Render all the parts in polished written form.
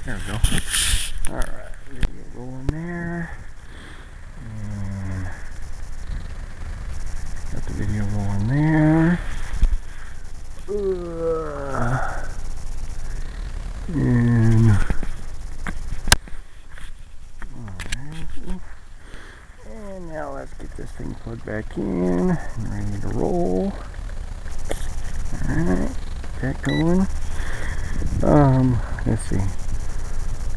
There we go. Alright, video going there. And got the video going there. And alright. And now let's get this thing plugged back in and ready to roll. Alright, get that going. Let's see.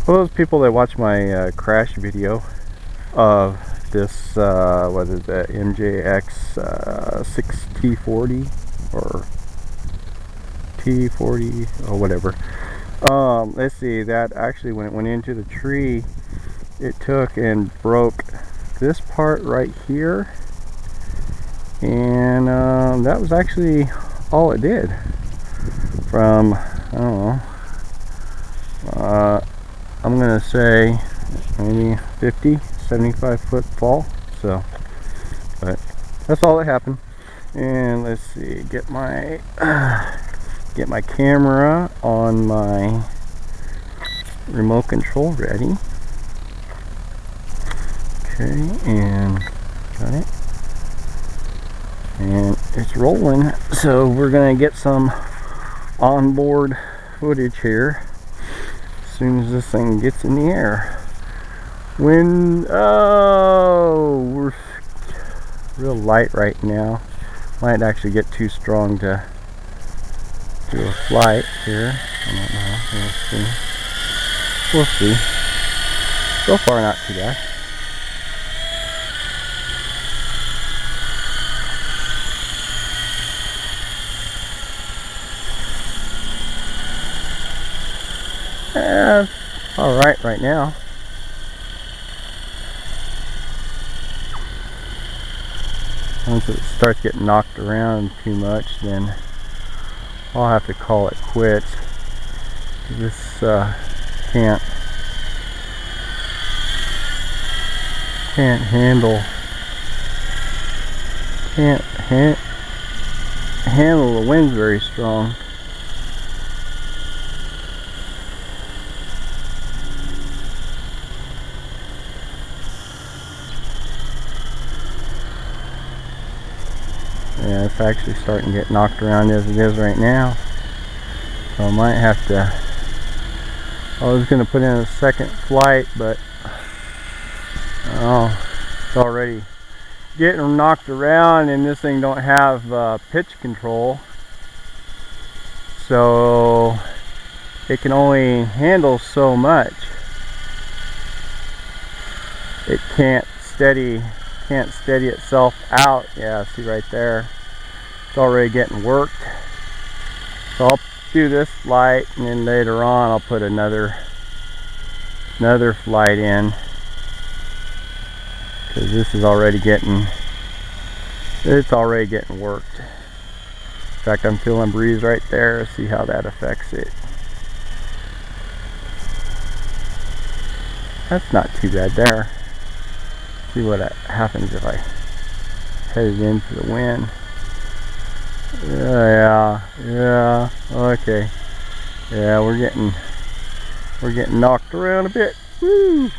For those people that watch my crash video of this, what is that, MJX 6T40 or T40 or whatever. Let's see, that actually when it went into the tree, it took and broke this part right here, and that was actually all it did. From, I don't know, I'm gonna say maybe 50-75 foot fall. So, but that's all that happened. And let's see, get my camera on my remote control ready. Okay, and got it, and it's rolling. So we're gonna get some onboard footage here as soon as this thing gets in the air. When we're real light right now, might actually get too strong to do a flight here. I don't know. We'll see. So far, not too bad. Alright right now. Once it starts getting knocked around too much, then I'll have to call it quits. This can't handle the wind very strong. Yeah, it's actually starting to get knocked around as it is right now. So I might have to, I was going to put in a second flight, but it's already getting knocked around, and this thing don't have pitch control. So it can only handle so much. It can't steady itself out. Yeah, see right there, it's already getting worked. So I'll do this flight, and then later on I'll put another flight in, because this is already getting worked. In fact, I'm feeling breeze right there. See how that affects it. That's not too bad there. See what happens if I head it into the wind. Yeah, okay. Yeah, we're getting knocked around a bit. Woo!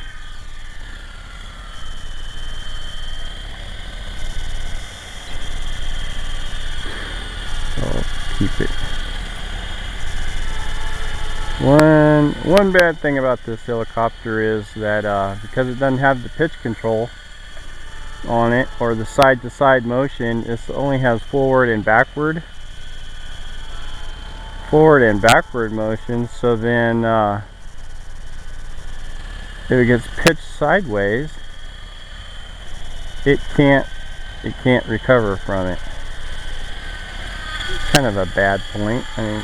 So I'll keep it. One bad thing about this helicopter is that because it doesn't have the pitch control on it, or the side-to-side motion, it only has forward and backward motion. So then if it gets pitched sideways, it can't recover from it. Kind of a bad point. I mean,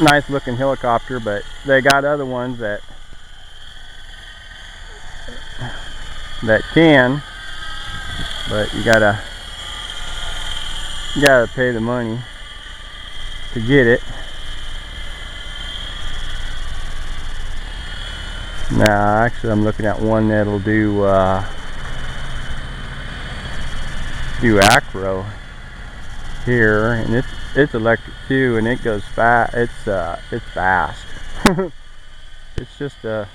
nice looking helicopter, but they got other ones that can, but you gotta pay the money to get it. Now actually I'm looking at one that'll do acro here, and it's electric too, and it goes fast. It's fast. It's just a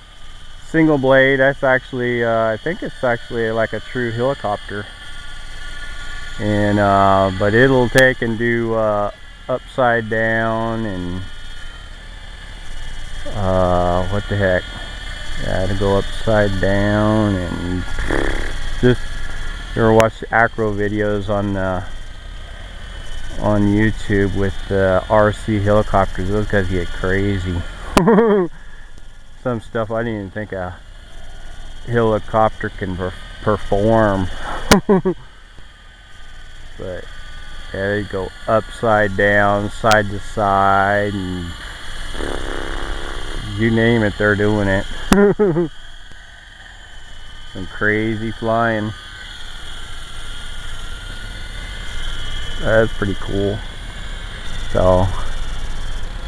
single blade. That's actually, I think it's actually like a true helicopter. And but it'll take and do upside down and what the heck. Yeah, to go upside down and just, you ever watch the acro videos on YouTube with the RC helicopters? Those guys get crazy. Some stuff I didn't even think a helicopter can perform. But yeah, they go upside down, side to side, and you name it, they're doing it. Some crazy flying. That's pretty cool. So,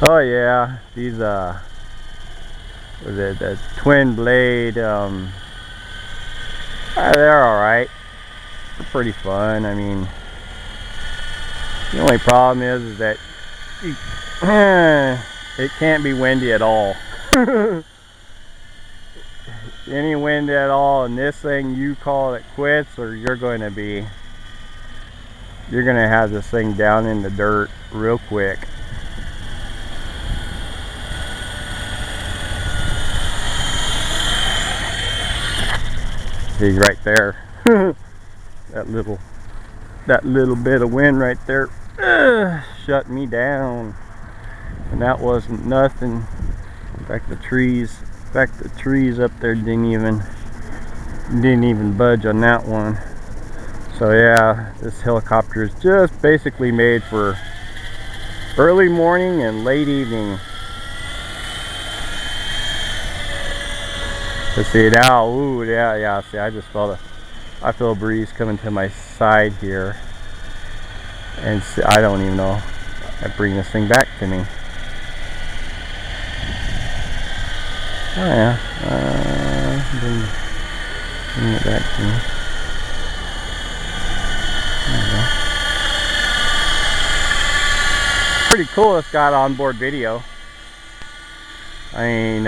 oh yeah, these the twin blade, they're alright. They're pretty fun. I mean, the only problem is that it can't be windy at all. Any wind at all in this thing, you call it quits, or you're going to have this thing down in the dirt real quick. See right there. that little bit of wind right there shut me down, and that wasn't nothing. In fact, the trees up there didn't even budge on that one. So yeah, this helicopter is just basically made for early morning and late evening. Let's see now. Ooh, yeah. See, I feel a breeze coming to my side here, and see, I don't even know. I bring this thing back to me. Oh yeah, bring it back to me. There we go. Pretty cool. It's got onboard video. I mean,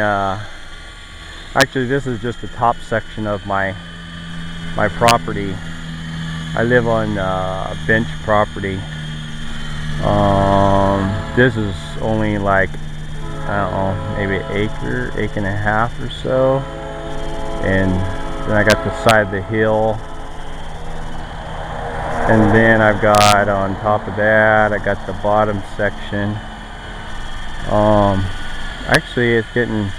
actually, this is just the top section of my property. I live on bench property. This is only like, I don't know, maybe an acre and a half or so. And then I got the side of the hill. And then I've got on top of that, I got the bottom section. Actually, it's getting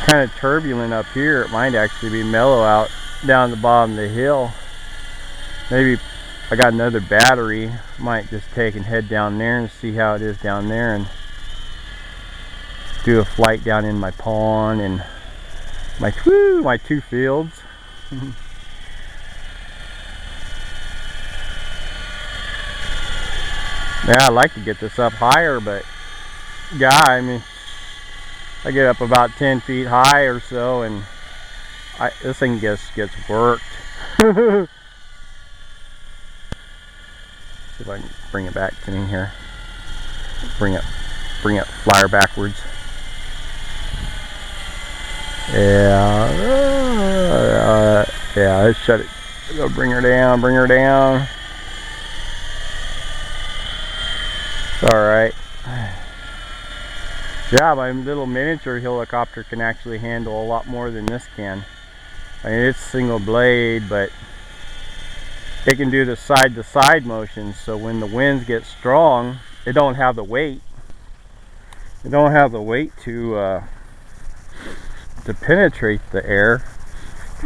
kind of turbulent up here. It might actually be mellow out down the bottom of the hill. Maybe I got another battery. Might just take and head down there and see how it is down there, and do a flight down in my pond and my two fields. Yeah, I'd like to get this up higher, but yeah, I mean, I get up about 10 feet high or so, and this thing gets worked. See if I can bring it back to me here. Bring it flyer backwards. Yeah, let's shut it. Go bring her down. It's alright. Yeah, my little miniature helicopter can actually handle a lot more than this can. I mean, it's single blade, but it can do the side to side motion, so when the winds get strong, it don't have the weight. It don't have the weight to penetrate the air,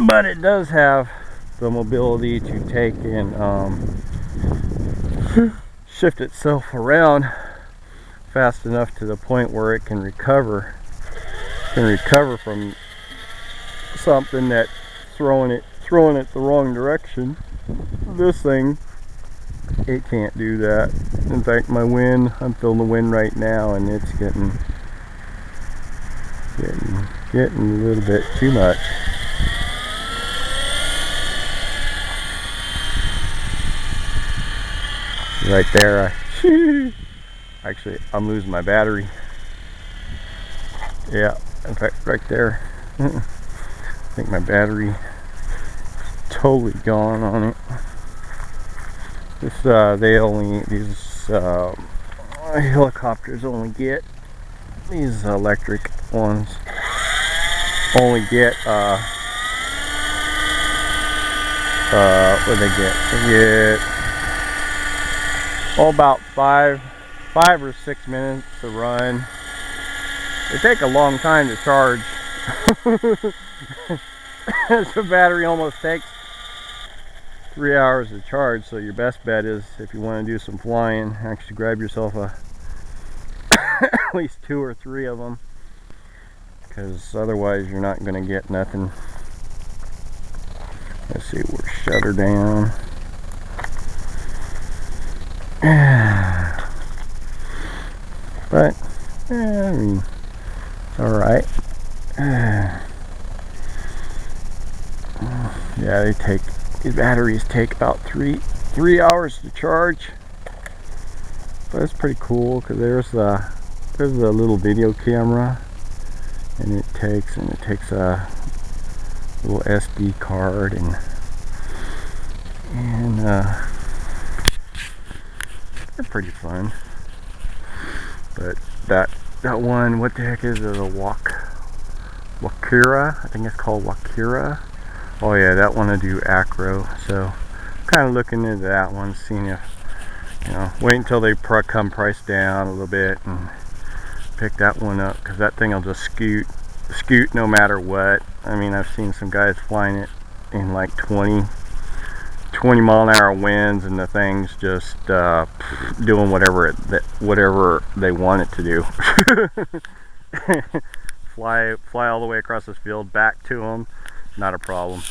but it does have the mobility to take and shift itself around fast enough to the point where it can recover from something that's throwing it the wrong direction. This thing, it can't do that. In fact, my wind, I'm feeling the wind right now, and it's getting a little bit too much. Right there, actually, I'm losing my battery. Yeah, In fact, right there, I think my battery is totally gone on it. This, these helicopters only get, these electric ones only get, what do they get? They get, about 5 or 6 minutes to run. They take a long time to charge. The battery almost takes 3 hours to charge, so your best bet is, if you want to do some flying, actually grab yourself at least 2 or 3 of them, because otherwise you're not going to get nothing. Let's see, we'll shut her down. But I mean, it's alright. Yeah, these batteries take about 3 hours to charge. But it's pretty cool, because there's a little video camera, and it takes a little SD card, and they're pretty fun. But that one, what the heck is it? A Wakira? I think it's called Wakira. Oh yeah, that one to do acro. So I'm kind of looking into that one, seeing if, wait until they come price down a little bit and pick that one up, because that thing will just scoot no matter what. I mean, I've seen some guys flying it in like 20 mile-an-hour winds, and the thing's just doing whatever they want it to do. Fly all the way across this field back to them, not a problem.